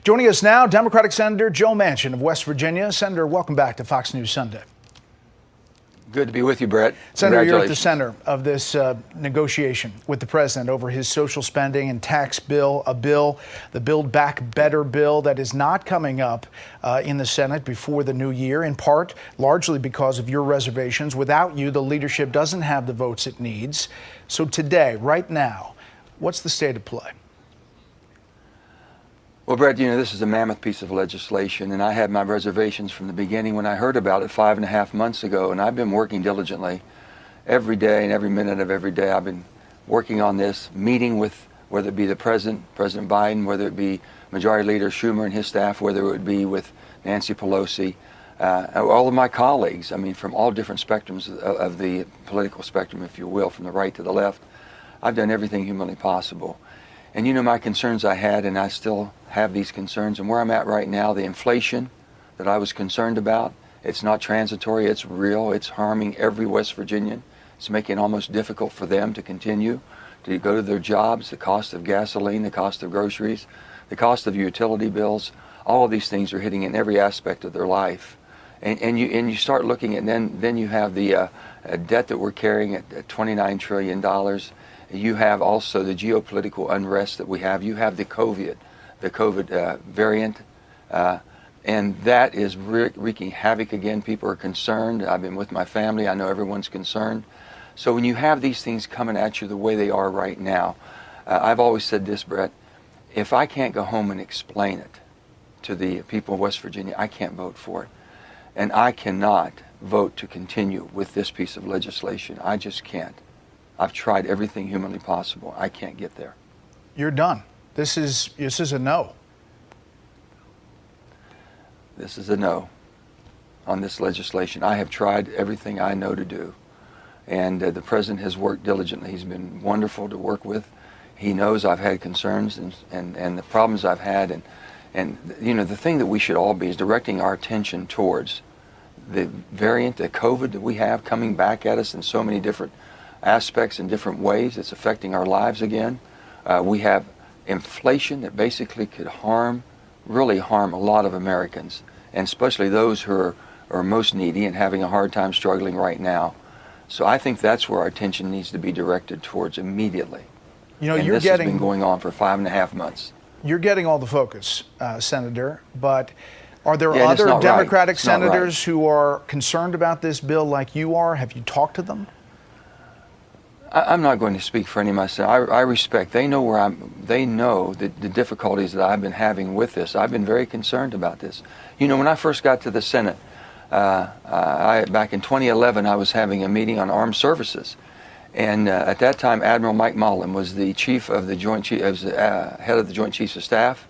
Joining us now, Democratic Senator Joe Manchin of West Virginia. Senator, welcome back to Fox News Sunday. Good to be with you, Brett. Senator, you're at the center of this negotiation with the president over his social spending and tax bill, the Build Back Better bill that is not coming up in the Senate before the new year, in part largely because of your reservations. Without you, the leadership doesn't have the votes it needs. So today, right now, what's the state of play? Well, Brett, this is a mammoth piece of legislation, and I had my reservations from the beginning when I heard about it 5.5 months ago, and I've been working diligently every day and every minute of every day. I've been working on this, meeting with, whether it be the President Biden, whether it be Majority Leader Schumer and his staff, whether it would be with Nancy Pelosi, all of my colleagues, from all different spectrums of the political spectrum, if you will, from the right to the left. I've done everything humanly possible. And my concerns I had, and I still have these concerns, and where I'm at right now, the inflation that I was concerned about, it's not transitory, it's real, it's harming every West Virginian. It's making it almost difficult for them to continue to go to their jobs, the cost of gasoline, the cost of groceries, the cost of utility bills, all of these things are hitting in every aspect of their life. And you start looking at, then you have the debt that we're carrying at $29 trillion. You have also the geopolitical unrest that we have. You have the COVID variant, and that is wreaking havoc again. People are concerned. I've been with my family. I know everyone's concerned. So when you have these things coming at you the way they are right now, I've always said this, Brett, if I can't go home and explain it to the people of West Virginia, I can't vote for it. And I cannot vote to continue with this piece of legislation. I just can't. I've tried everything humanly possible. I can't get there. You're done. This is a no. This is a no on this legislation. I have tried everything I know to do. And the president has worked diligently. He's been wonderful to work with. He knows I've had concerns and the problems I've had. And the thing that we should all be is directing our attention towards the variant, the COVID that we have coming back at us in so many different aspects in different ways. It's affecting our lives again. We have inflation that basically could really harm a lot of Americans, and especially those who are most needy and having a hard time struggling right now. So I think that's where our attention needs to be directed towards immediately. And this has been going on for 5.5 months. You're getting all the focus, Senator, but are there other Democratic senators who are concerned about this bill like you are? Have you talked to them? I'm not going to speak for any of myself. I respect. They know they know the difficulties that I've been having with this. I've been very concerned about this. When I first got to the Senate, back in 2011, I was having a meeting on armed services, and at that time, Admiral Mike Mullen was the head of the Joint Chiefs of Staff.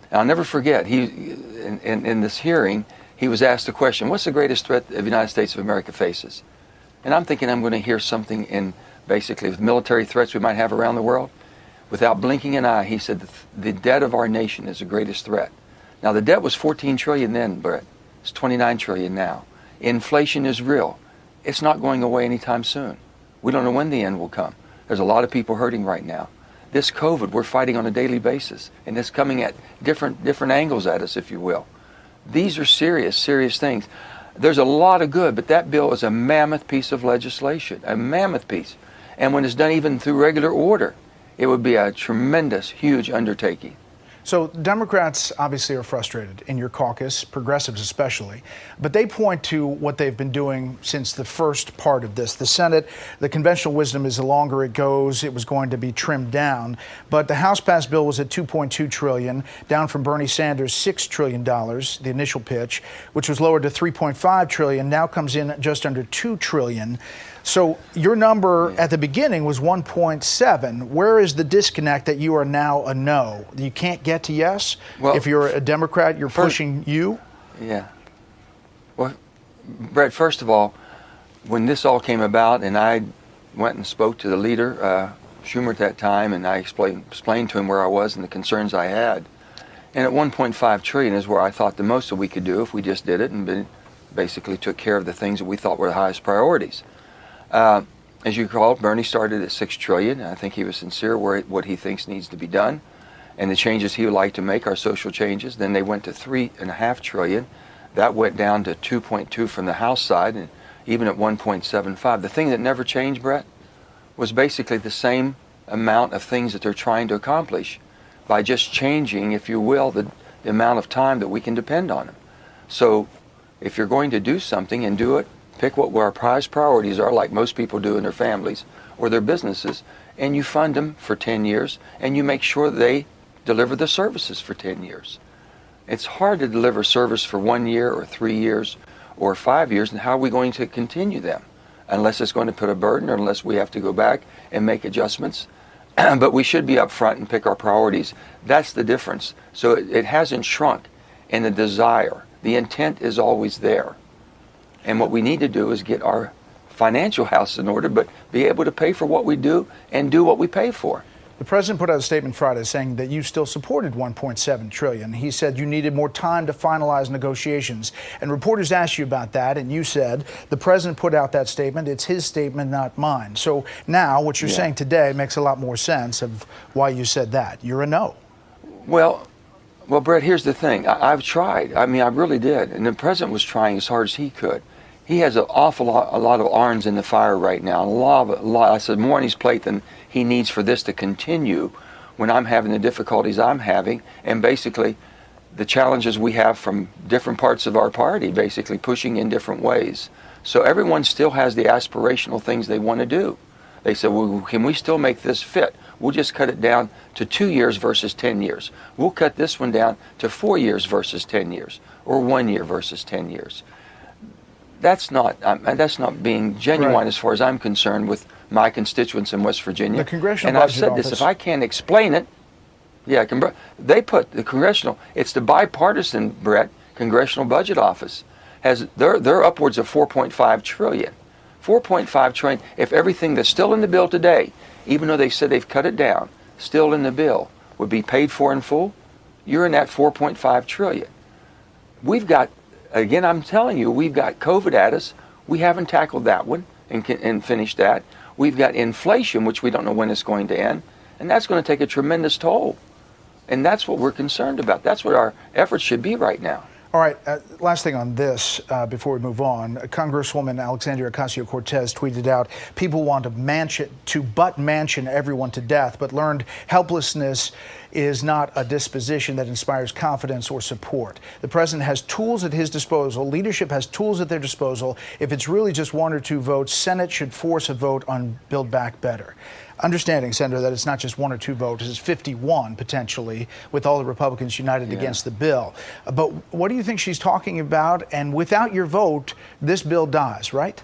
And I'll never forget. In this hearing, he was asked the question, "What's the greatest threat the United States of America faces?" And I'm thinking I'm going to hear something in basically with military threats we might have around the world. Without blinking an eye, he said the debt of our nation is the greatest threat. Now, the debt was $14 trillion then, Brett. It's $29 trillion now. Inflation is real. It's not going away anytime soon. We don't know when the end will come. There's a lot of people hurting right now. This COVID, we're fighting on a daily basis, and it's coming at different angles at us, if you will. These are serious things. There's a lot of good, but that bill is a mammoth piece of legislation, a mammoth piece. And when it's done even through regular order, it would be a tremendous, huge undertaking. So Democrats obviously are frustrated in your caucus, progressives especially, but they point to what they've been doing since the first part of this. The Senate, the conventional wisdom is the longer it goes, it was going to be trimmed down. But the House passed bill was at $2.2 trillion, down from Bernie Sanders' $6 trillion, the initial pitch, which was lowered to $3.5 trillion, now comes in just under $2 trillion. So your number at the beginning was 1.7. Where is the disconnect that you are now a no? You can't get to yes? Well, if you're a Democrat, you're pushing you? Yeah. Well, Brett, first of all, when this all came about and I went and spoke to the leader, Schumer at that time, and I explained to him where I was and the concerns I had. And at 1.5 trillion is where I thought the most that we could do if we just did it and basically took care of the things that we thought were the highest priorities. As you recall, Bernie started at $6 trillion. I think he was sincere what he thinks needs to be done. and the changes he would like to make are social changes. Then they went to $3.5 trillion. That went down to 2.2 from the House side, and even at 1.75. The thing that never changed, Brett, was basically the same amount of things that they're trying to accomplish by just changing, if you will, the amount of time that we can depend on them. So if you're going to do something and do it, pick what our priorities are, like most people do in their families or their businesses, and you fund them for 10 years, and you make sure they deliver the services for 10 years. It's hard to deliver service for 1 year or 3 years or 5 years, and how are we going to continue them? Unless it's going to put a burden, or unless we have to go back and make adjustments. But we should be upfront and pick our priorities. That's the difference. So it hasn't shrunk in the desire. The intent is always there. And what we need to do is get our financial house in order, but be able to pay for what we do and do what we pay for. The president put out a statement Friday saying that you still supported $1.7 trillion. He said you needed more time to finalize negotiations. And reporters asked you about that, and you said the president put out that statement. It's his statement, not mine. So now what you're saying today makes a lot more sense of why you said that. You're a no. Well, Brett, here's the thing. I've tried. I mean, I really did. And the president was trying as hard as he could. He has an awful lot, a lot of irons in the fire right now. I said more on his plate than he needs for this to continue when I'm having the difficulties I'm having, and basically the challenges we have from different parts of our party, basically pushing in different ways. So everyone still has the aspirational things they want to do. They said, well, can we still make this fit? We'll just cut it down to 2 years versus 10 years. We'll cut this one down to 4 years versus 10 years, or 1 year versus 10 years. That's not being genuine, right, as far as I'm concerned, with my constituents in West Virginia. The Congressional and I've Budget said this, Office, if I can't explain it, they put the congressional, it's the bipartisan, Brett, Congressional Budget Office, they're upwards of 4.5 trillion. 4.5 trillion, if everything that's still in the bill today, even though they said they've cut it down, still in the bill, would be paid for in full, you're in that 4.5 trillion. We've got, again, I'm telling you, we've got COVID at us. We haven't tackled that one and finished that. We've got inflation, which we don't know when it's going to end, and that's going to take a tremendous toll. And that's what we're concerned about. That's what our efforts should be right now. All right, last thing on this before we move on. Congresswoman Alexandria Ocasio-Cortez tweeted out, people want to butt mansion everyone to death, but learned helplessness is not a disposition that inspires confidence or support. The president has tools at his disposal. Leadership has tools at their disposal. If it's really just 1 or 2 votes, Senate should force a vote on Build Back Better. Understanding, Senator, that it's not just 1 or 2 votes, it's 51 potentially, with all the Republicans united against the bill. But what do you think she's talking about? And without your vote, this bill dies, right?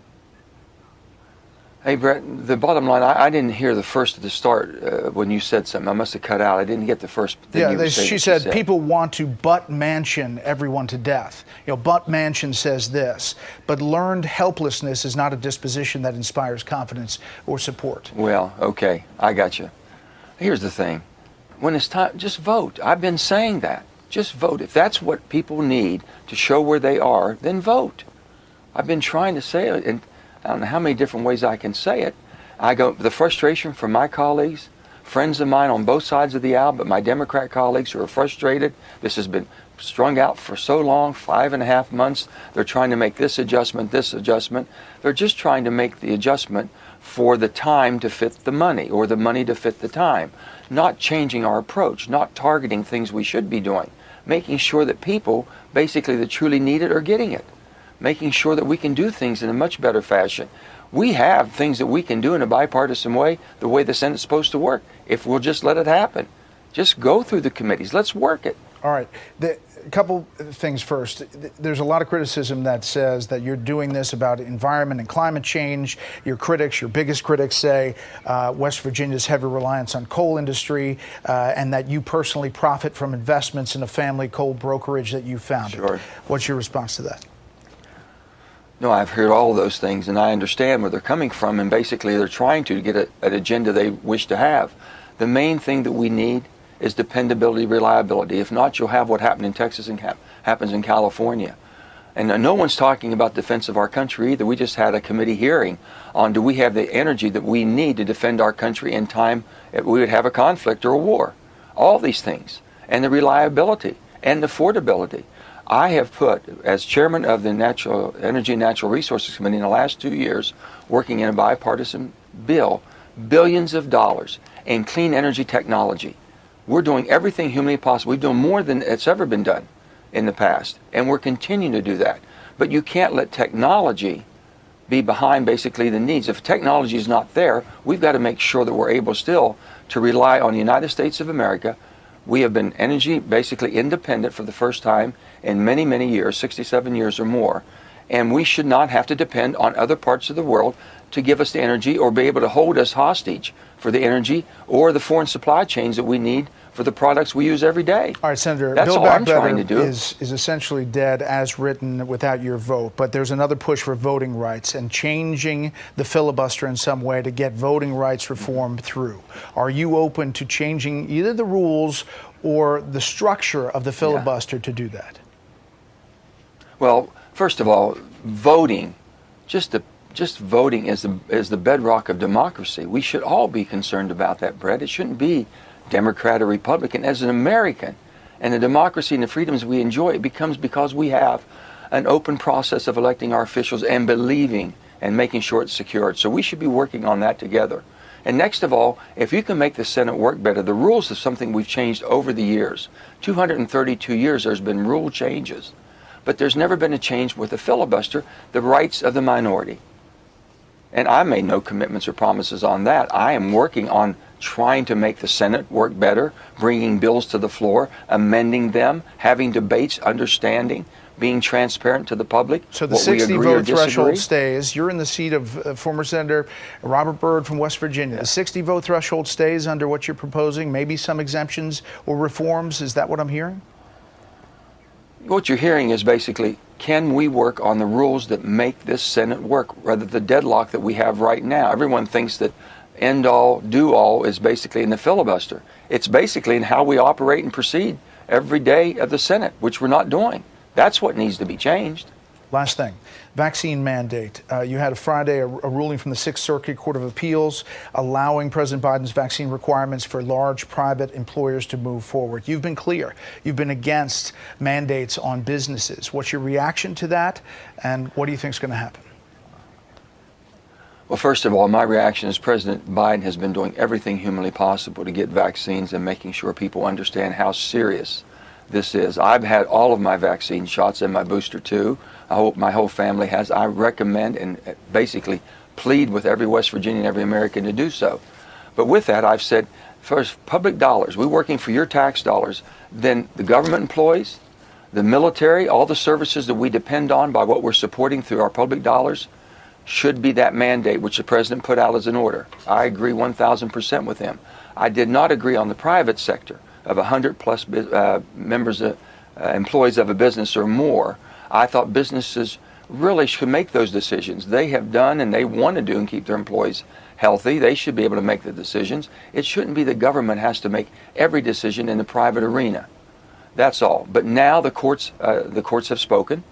Hey, Brett, the bottom line, I didn't hear the first at the start when you said something. I must have cut out. I didn't get the first thing you were saying. She said people want to butt mansion everyone to death. You know, butt mansion says this, but learned helplessness is not a disposition that inspires confidence or support. Well, okay, I got you. Here's the thing. When it's time, just vote. I've been saying that. Just vote. If that's what people need to show where they are, then vote. I've been trying to say it, and I don't know how many different ways I can say it. The frustration from my colleagues, friends of mine on both sides of the aisle, but my Democrat colleagues who are frustrated. This has been strung out for so long, 5.5 months. They're trying to make this adjustment, this adjustment. They're just trying to make the adjustment for the time to fit the money, or the money to fit the time. Not changing our approach, not targeting things we should be doing. Making sure that people, basically that truly need it, are getting it. Making sure that we can do things in a much better fashion. We have things that we can do in a bipartisan way, the way the Senate's supposed to work, if we'll just let it happen. Just go through the committees. Let's work it. All right. A couple things first. There's a lot of criticism that says that you're doing this about environment and climate change. Your critics, your biggest critics, say West Virginia's heavy reliance on coal industry, and that you personally profit from investments in a family coal brokerage that you founded. Sure. What's your response to that? No, I've heard all of those things, and I understand where they're coming from, and basically they're trying to get an agenda they wish to have. The main thing that we need is dependability, reliability. If not, you'll have what happened in Texas and happens in California. And no one's talking about defense of our country either. We just had a committee hearing on, do we have the energy that we need to defend our country in time if we would have a conflict or a war? all these things, and the reliability and affordability. I have put, as chairman of the Energy and Natural Resources Committee in the last 2 years, working in a bipartisan bill, billions of dollars in clean energy technology. We're doing everything humanly possible. We've done more than it's ever been done in the past, and we're continuing to do that. But you can't let technology be behind basically the needs. If technology is not there, we've got to make sure that we're able still to rely on the United States of America. We have been energy basically independent for the first time in many, many years, 67 years or more. And we should not have to depend on other parts of the world to give us the energy or be able to hold us hostage for the energy or the foreign supply chains that we need for the products we use every day. All right, Senator, that's Build all Back I'm trying to Better do. is essentially dead as written without your vote, but there's another push for voting rights and changing the filibuster in some way to get voting rights reform through. Are you open to changing either the rules or the structure of the filibuster to do that? Well, first of all, voting, just voting is the bedrock of democracy. We should all be concerned about that, Brett. It shouldn't be Democrat or Republican. As an American, and the democracy and the freedoms we enjoy, it becomes because we have an open process of electing our officials and believing and making sure it's secured. So we should be working on that together. And next of all, if you can make the Senate work better, the rules is something we've changed over the years. 232 years there's been rule changes. But there's never been a change with the filibuster, the rights of the minority. And I made no commitments or promises on that. I am working on trying to make the Senate work better, bringing bills to the floor, amending them, having debates, understanding, being transparent to the public. So the 60-vote threshold stays. You're in the seat of former Senator Robert Byrd from West Virginia. The 60-vote threshold stays under what you're proposing, maybe some exemptions or reforms. Is that what I'm hearing? What you're hearing is basically, can we work on the rules that make this Senate work, rather than the deadlock that we have right now? Everyone thinks that end all, do all is basically in the filibuster. It's basically in how we operate and proceed every day of the Senate, which we're not doing. That's what needs to be changed. Last thing, vaccine mandate. You had Friday a ruling from the Sixth Circuit Court of Appeals allowing President Biden's vaccine requirements for large private employers to move forward. You've been clear. You've been against mandates on businesses. What's your reaction to that, and what do you think is going to happen? Well, first of all, my reaction is President Biden has been doing everything humanly possible to get vaccines and making sure people understand how serious this is. I've had all of my vaccine shots and my booster too. I hope my whole family has. I recommend and basically plead with every West Virginian and every American to do so. But with that, I've said, first, public dollars, we're working for your tax dollars, then the government employees, the military, all the services that we depend on by what we're supporting through our public dollars, should be that mandate which the president put out as an order. I agree 1,000% with him. I did not agree on the private sector of 100 plus employees of a business or more. I thought businesses really should make those decisions. They have done and they want to do and keep their employees healthy. They should be able to make the decisions. It shouldn't be the government has to make every decision in the private arena. That's all. But now the courts have spoken.